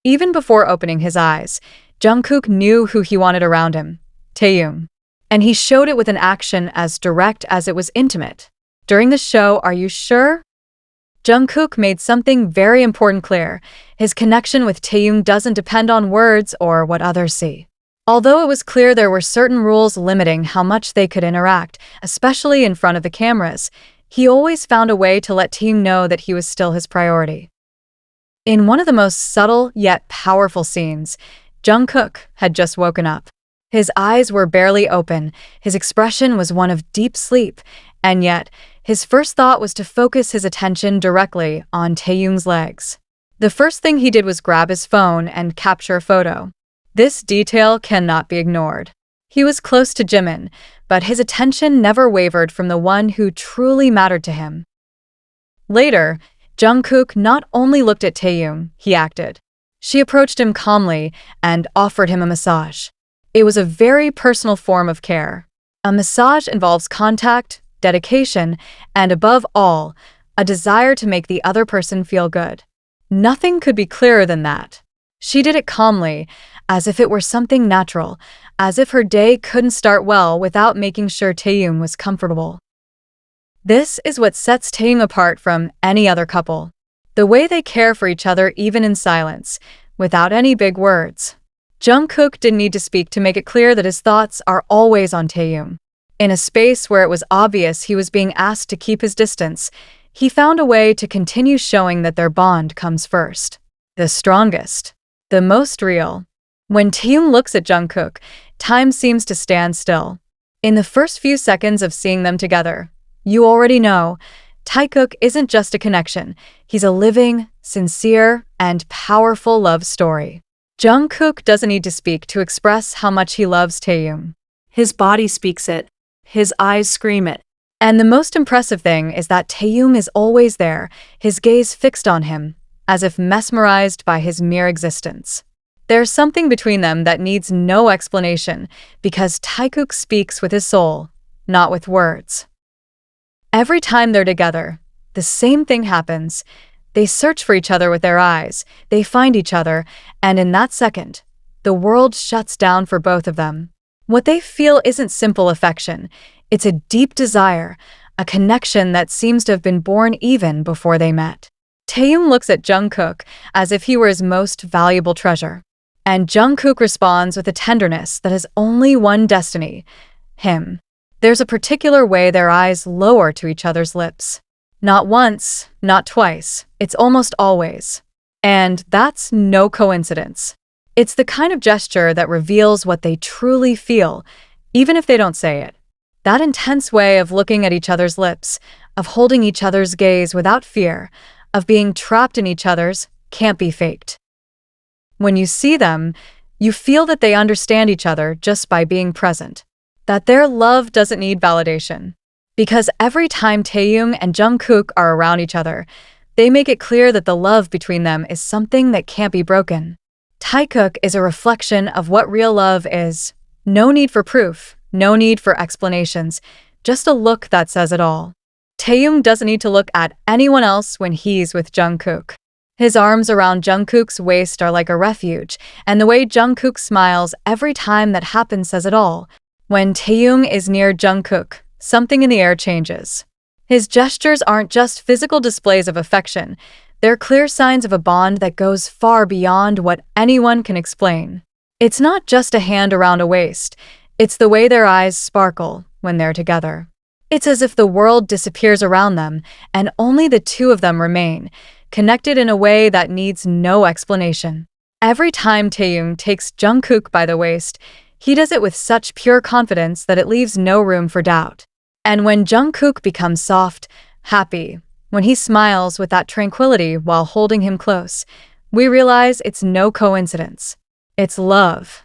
Even before opening his eyes, Jungkook knew who he wanted around him, Taehyung. And he showed it with an action as direct as it was intimate. During the show, "Are you sure?" Jungkook made something very important clear. His connection with Taehyung doesn't depend on words or what others see. Although it was clear there were certain rules limiting how much they could interact, especially in front of the cameras, he always found a way to let Taehyung know that he was still his priority. In one of the most subtle yet powerful scenes, Jungkook had just woken up. His eyes were barely open, his expression was one of deep sleep, and yet, his first thought was to focus his attention directly on Taehyung's legs. The first thing he did was grab his phone and capture a photo. This detail cannot be ignored. He was close to Jimin, but his attention never wavered from the one who truly mattered to him. Later, Jungkook not only looked at Taehyung, he acted. She approached him calmly and offered him a massage. It was a very personal form of care. A massage involves contact, dedication, and above all, a desire to make the other person feel good. Nothing could be clearer than that. She did it calmly, as if it were something natural, as if her day couldn't start well without making sure Taehyung was comfortable. This is what sets Taehyung apart from any other couple. The way they care for each other even in silence, without any big words. Jungkook didn't need to speak to make it clear that his thoughts are always on Taehyung. In a space where it was obvious he was being asked to keep his distance, he found a way to continue showing that their bond comes first. The strongest. The most real. When Taehyung looks at Jungkook, time seems to stand still. In the first few seconds of seeing them together, you already know, Taekook isn't just a connection, he's a living, sincere, and powerful love story. Jungkook doesn't need to speak to express how much he loves Taehyung. His body speaks it, his eyes scream it. And the most impressive thing is that Taehyung is always there, his gaze fixed on him, as if mesmerized by his mere existence. There's something between them that needs no explanation, because Taekook speaks with his soul, not with words. Every time they're together, the same thing happens. They search for each other with their eyes, they find each other, and in that second, the world shuts down for both of them. What they feel isn't simple affection, it's a deep desire, a connection that seems to have been born even before they met. Taehyung looks at Jungkook as if he were his most valuable treasure. And Jungkook responds with a tenderness that has only one destiny, him. There's a particular way their eyes lower to each other's lips. Not once, not twice, it's almost always. And that's no coincidence. It's the kind of gesture that reveals what they truly feel, even if they don't say it. That intense way of looking at each other's lips, of holding each other's gaze without fear, of being trapped in each other's, can't be faked. When you see them, you feel that they understand each other just by being present. That their love doesn't need validation. Because every time Taehyung and Jungkook are around each other, they make it clear that the love between them is something that can't be broken. Taekook is a reflection of what real love is. No need for proof, no need for explanations, just a look that says it all. Taehyung doesn't need to look at anyone else when he's with Jungkook. His arms around Jungkook's waist are like a refuge, and the way Jungkook smiles every time that happens says it all. When Taehyung is near Jungkook, something in the air changes. His gestures aren't just physical displays of affection, they're clear signs of a bond that goes far beyond what anyone can explain. It's not just a hand around a waist, it's the way their eyes sparkle when they're together. It's as if the world disappears around them and only the two of them remain, connected in a way that needs no explanation. Every time Taehyung takes Jungkook by the waist, he does it with such pure confidence that it leaves no room for doubt. And when Jungkook becomes soft, happy, when he smiles with that tranquility while holding him close, we realize it's no coincidence. It's love.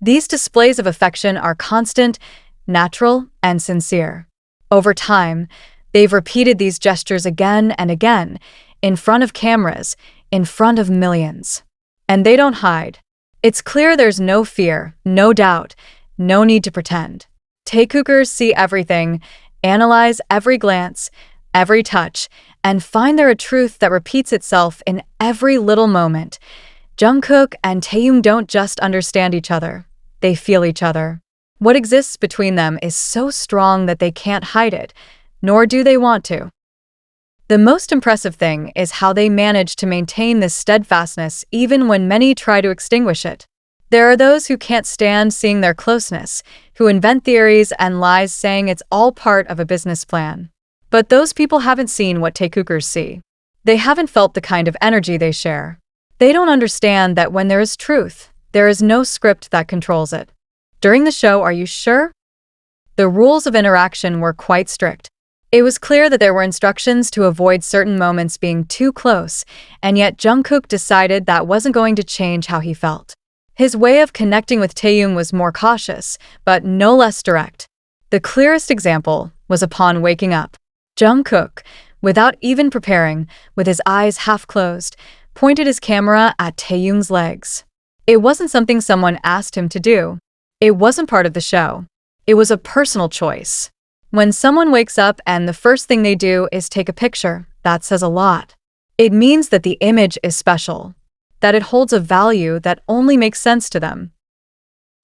These displays of affection are constant, natural, and sincere. Over time, they've repeated these gestures again and again, in front of cameras, in front of millions. And they don't hide. It's clear there's no fear, no doubt, no need to pretend. Taekookers see everything, analyze every glance, every touch, and find there a truth that repeats itself in every little moment. Jungkook and Taehyung don't just understand each other, they feel each other. What exists between them is so strong that they can't hide it, nor do they want to. The most impressive thing is how they manage to maintain this steadfastness even when many try to extinguish it. There are those who can't stand seeing their closeness, who invent theories and lies saying it's all part of a business plan. But those people haven't seen what Taekookers see. They haven't felt the kind of energy they share. They don't understand that when there is truth, there is no script that controls it. During the show, Are You Sure? The rules of interaction were quite strict. It was clear that there were instructions to avoid certain moments being too close, and yet Jungkook decided that wasn't going to change how he felt. His way of connecting with Taehyung was more cautious, but no less direct. The clearest example was upon waking up. Jungkook, without even preparing, with his eyes half closed, pointed his camera at Taehyung's legs. It wasn't something someone asked him to do. It wasn't part of the show. It was a personal choice. When someone wakes up and the first thing they do is take a picture, that says a lot. It means that the image is special, that it holds a value that only makes sense to them.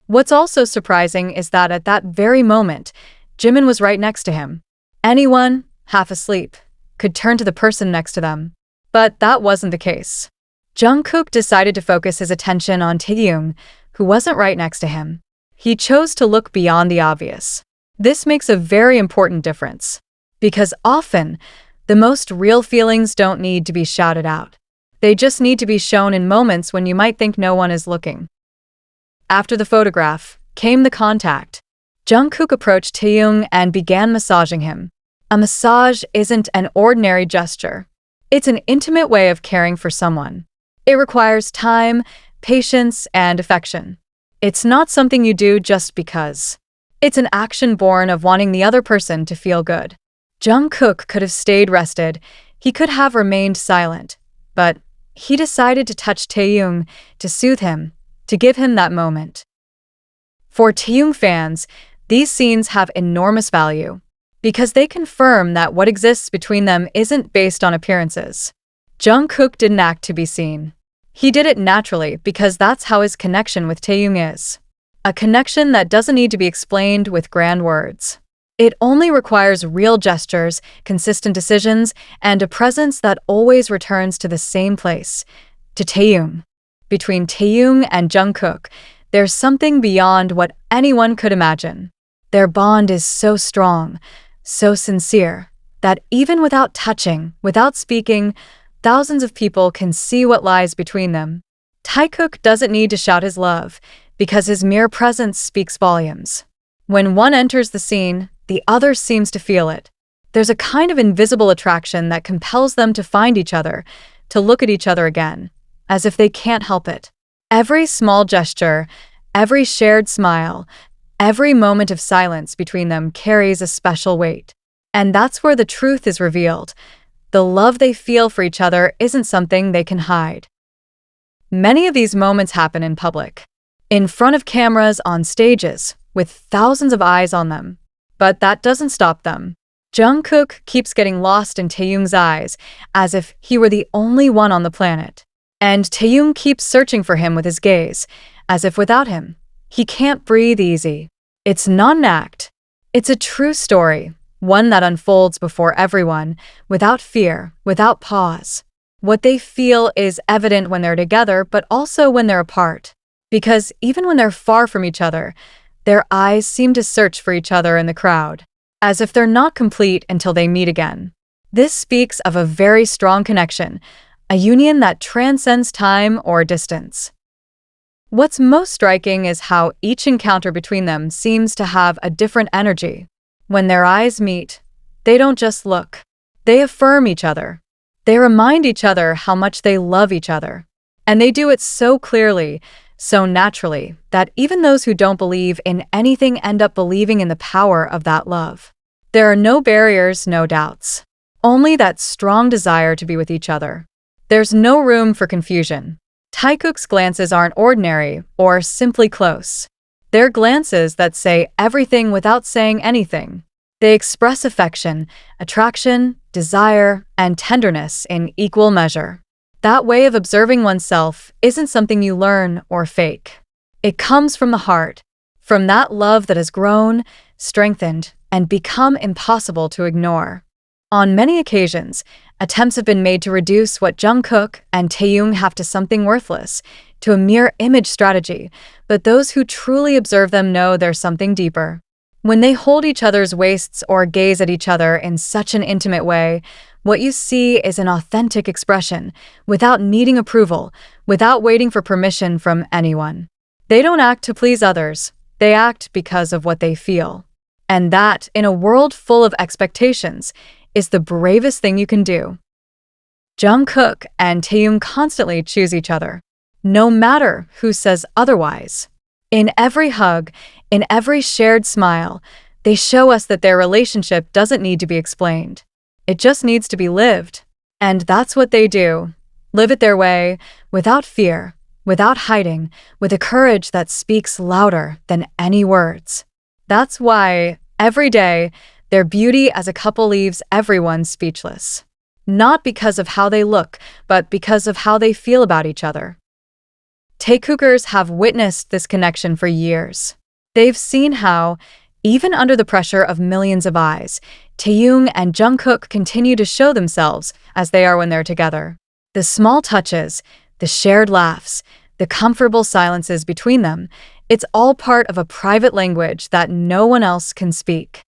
What's also surprising is that at that very moment, Jimin was right next to him. Anyone, half asleep, could turn to the person next to them. But that wasn't the case. Jungkook decided to focus his attention on Taehyung, who wasn't right next to him. He chose to look beyond the obvious. This makes a very important difference, because often, the most real feelings don't need to be shouted out. They just need to be shown in moments when you might think no one is looking. After the photograph, came the contact. Jungkook approached Taehyung and began massaging him. A massage isn't an ordinary gesture. It's an intimate way of caring for someone. It requires time, patience, and affection. It's not something you do just because. It's an action born of wanting the other person to feel good. Jungkook could have stayed rested, he could have remained silent, but he decided to touch Taehyung, to soothe him, to give him that moment. For Taehyung fans, these scenes have enormous value, because they confirm that what exists between them isn't based on appearances. Jungkook didn't act to be seen. He did it naturally because that's how his connection with Taehyung is. A connection that doesn't need to be explained with grand words. It only requires real gestures, consistent decisions, and a presence that always returns to the same place, to Taehyung. Between Taehyung and Jungkook, there's something beyond what anyone could imagine. Their bond is so strong, so sincere, that even without touching, without speaking, thousands of people can see what lies between them. Taekook doesn't need to shout his love, because his mere presence speaks volumes. When one enters the scene, the other seems to feel it. There's a kind of invisible attraction that compels them to find each other, to look at each other again, as if they can't help it. Every small gesture, every shared smile, every moment of silence between them carries a special weight. And that's where the truth is revealed. The love they feel for each other isn't something they can hide. Many of these moments happen in public. In front of cameras, on stages, with thousands of eyes on them. But that doesn't stop them. Jungkook keeps getting lost in Taehyung's eyes, as if he were the only one on the planet. And Taehyung keeps searching for him with his gaze, as if without him, he can't breathe easy. It's not an act. It's a true story, one that unfolds before everyone, without fear, without pause. What they feel is evident when they're together, but also when they're apart. Because even when they're far from each other, their eyes seem to search for each other in the crowd, as if they're not complete until they meet again. This speaks of a very strong connection, a union that transcends time or distance. What's most striking is how each encounter between them seems to have a different energy. When their eyes meet, they don't just look. They affirm each other. They remind each other how much they love each other. And they do it so clearly, so naturally, that even those who don't believe in anything end up believing in the power of that love. There are no barriers, no doubts. Only that strong desire to be with each other. There's no room for confusion. Taekook's glances aren't ordinary or simply close. They're glances that say everything without saying anything. They express affection, attraction, desire, and tenderness in equal measure. That way of observing oneself isn't something you learn or fake. It comes from the heart, from that love that has grown, strengthened, and become impossible to ignore. On many occasions, attempts have been made to reduce what Jungkook and Taehyung have to something worthless, to a mere image strategy, but those who truly observe them know there's something deeper. When they hold each other's waists or gaze at each other in such an intimate way, what you see is an authentic expression, without needing approval, without waiting for permission from anyone. They don't act to please others, they act because of what they feel. And that, in a world full of expectations, is the bravest thing you can do. Jungkook and Taehyung constantly choose each other, no matter who says otherwise. In every hug, in every shared smile, they show us that their relationship doesn't need to be explained. It just needs to be lived. And that's what they do. Live it their way, without fear, without hiding, with a courage that speaks louder than any words. That's why, every day, their beauty as a couple leaves everyone speechless. Not because of how they look, but because of how they feel about each other. Taekookers have witnessed this connection for years. They've seen how, even under the pressure of millions of eyes, Taehyung and Jungkook continue to show themselves as they are when they're together. The small touches, the shared laughs, the comfortable silences between them, it's all part of a private language that no one else can speak.